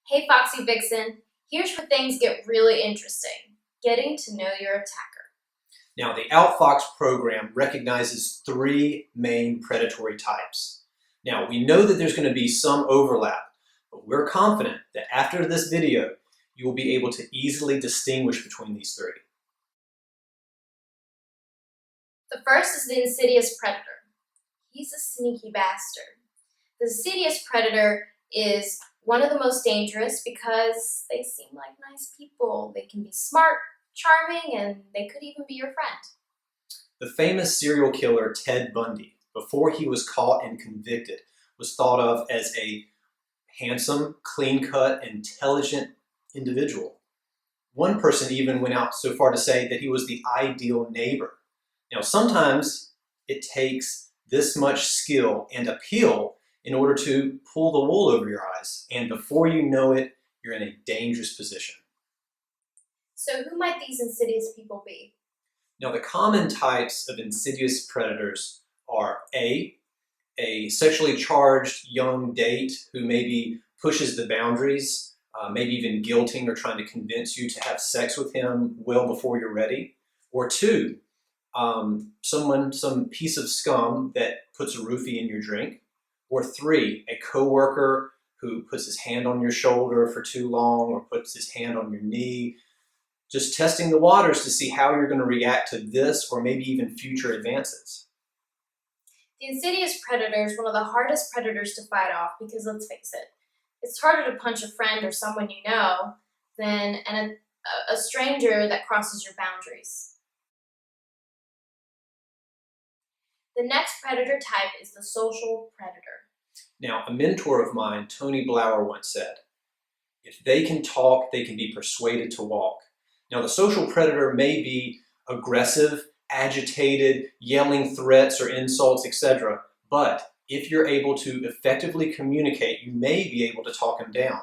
Hey Foxy Vixen, here's where things get really interesting. Getting to know your attacker. Now, the Outfox program recognizes three main predatory types. Now, we know that there's going to be some overlap, but we're confident that after this video, you will be able to easily distinguish between these three. The first is the Insidious Predator. He's a sneaky bastard. The Insidious Predator is one of the most dangerous because they seem like nice people. They can be smart, charming, and they could even be your friend. The famous serial killer Ted Bundy, before he was caught and convicted, was thought of as a handsome, clean-cut, intelligent individual. One person even went out so far to say that he was the ideal neighbor. Now, sometimes it takes this much skill and appeal in order to pull the wool over your eyes, and before you know it, you're in a dangerous position. So who might these insidious people be? Now, the common types of insidious predators are a sexually charged young date who maybe pushes the boundaries, maybe even guilting or trying to convince you to have sex with him well before you're ready. Or two, some piece of scum that puts a roofie in your drink. Or three, a coworker who puts his hand on your shoulder for too long or puts his hand on your knee. Just testing the waters to see how you're going to react to this or maybe even future advances. The insidious predator is one of the hardest predators to fight off because, let's face it, it's harder to punch a friend or someone you know than a stranger that crosses your boundaries. The next predator type is the social predator. Now, a mentor of mine, Tony Blauer, once said, if they can talk, they can be persuaded to walk. Now, the social predator may be aggressive, agitated, yelling threats or insults, etc. But if you're able to effectively communicate, you may be able to talk him down.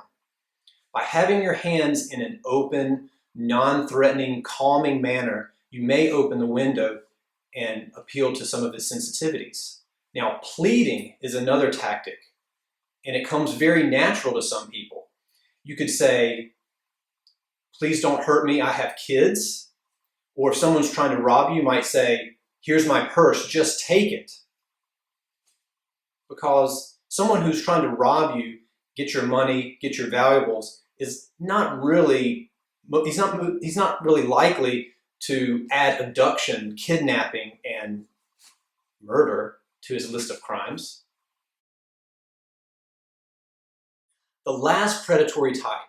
By having your hands in an open, non-threatening, calming manner, you may open the window and appeal to some of his sensitivities. Now, pleading is another tactic, and it comes very natural to some people. You could say, please don't hurt me, I have kids. Or if someone's trying to rob you, you might say, here's my purse, just take it. Because someone who's trying to rob you, get your money, get your valuables, is not really, he's not really likely to add abduction, kidnapping, and murder to his list of crimes. The last predatory type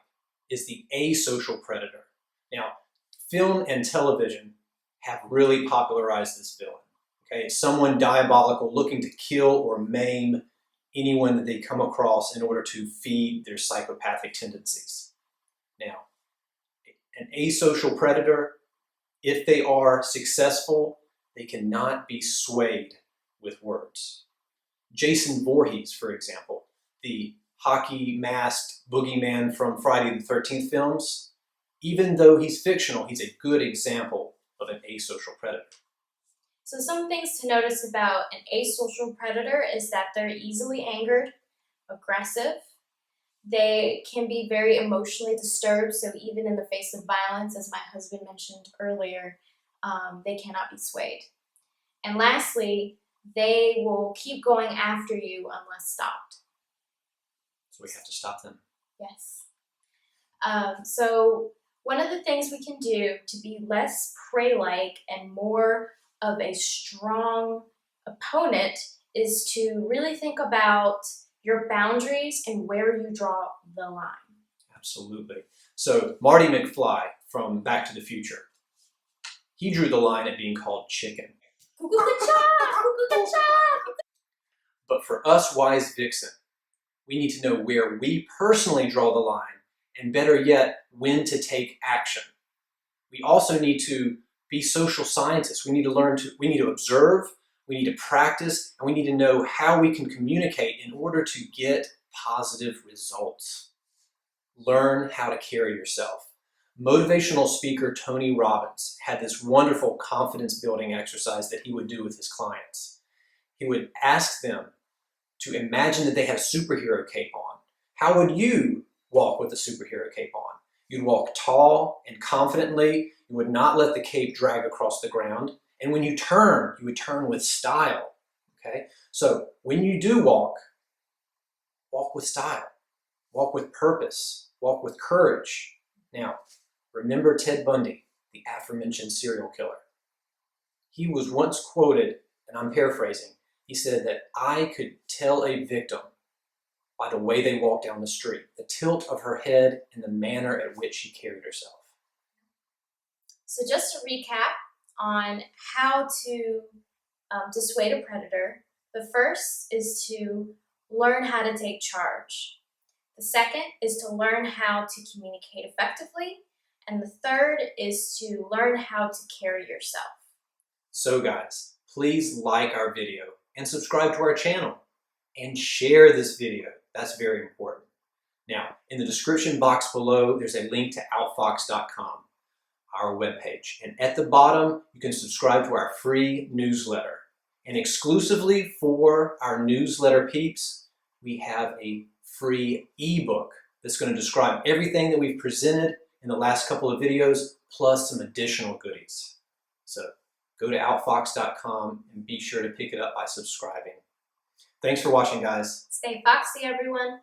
is the asocial predator. Now, film and television have really popularized this villain. Okay, it's someone diabolical looking to kill or maim anyone that they come across in order to feed their psychopathic tendencies. Now, an asocial predator, if they are successful, they cannot be swayed with words. Jason Voorhees, for example, the hockey-masked boogeyman from Friday the 13th films, even though he's fictional, he's a good example of an asocial predator. So some things to notice about an asocial predator is that they're easily angered, aggressive. They can be very emotionally disturbed, so even in the face of violence, as my husband mentioned earlier, they cannot be swayed. And lastly, they will keep going after you unless stopped. So we have to stop them. Yes. So one of the things we can do to be less prey-like and more of a strong opponent is to really think about your boundaries and where you draw the line. Absolutely. So Marty McFly from Back to the Future, he drew the line at being called chicken. But for us wise vixen, we need to know where we personally draw the line, and better yet, when to take action. We also need to be social scientists. We need to observe, we need to practice, and we need to know how we can communicate in order to get positive results. Learn how to carry yourself. Motivational speaker Tony Robbins had this wonderful confidence building exercise that he would do with his clients. He would ask them to imagine that they had a superhero cape on. How would you walk with a superhero cape on. You'd walk tall and confidently. You would not let the cape drag across the ground. And when you turn, you would turn with style. Okay? So when you do walk, walk with style. Walk with purpose. Walk with courage. Now, remember Ted Bundy, the aforementioned serial killer. He was once quoted, and I'm paraphrasing, he said that I could tell a victim by the way they walked down the street, the tilt of her head and the manner at which she carried herself. So just to recap on how to dissuade a predator, the first is to learn how to take charge. The second is to learn how to communicate effectively. And the third is to learn how to carry yourself. So guys, please like our video and subscribe to our channel and share this video. That's very important. Now, in the description box below, there's a link to outfox.com, our webpage. And at the bottom, you can subscribe to our free newsletter. And exclusively for our newsletter peeps, we have a free ebook that's going to describe everything that we've presented in the last couple of videos, plus some additional goodies. So go to outfox.com and be sure to pick it up by subscribing. Thanks for watching, guys. Stay foxy, everyone.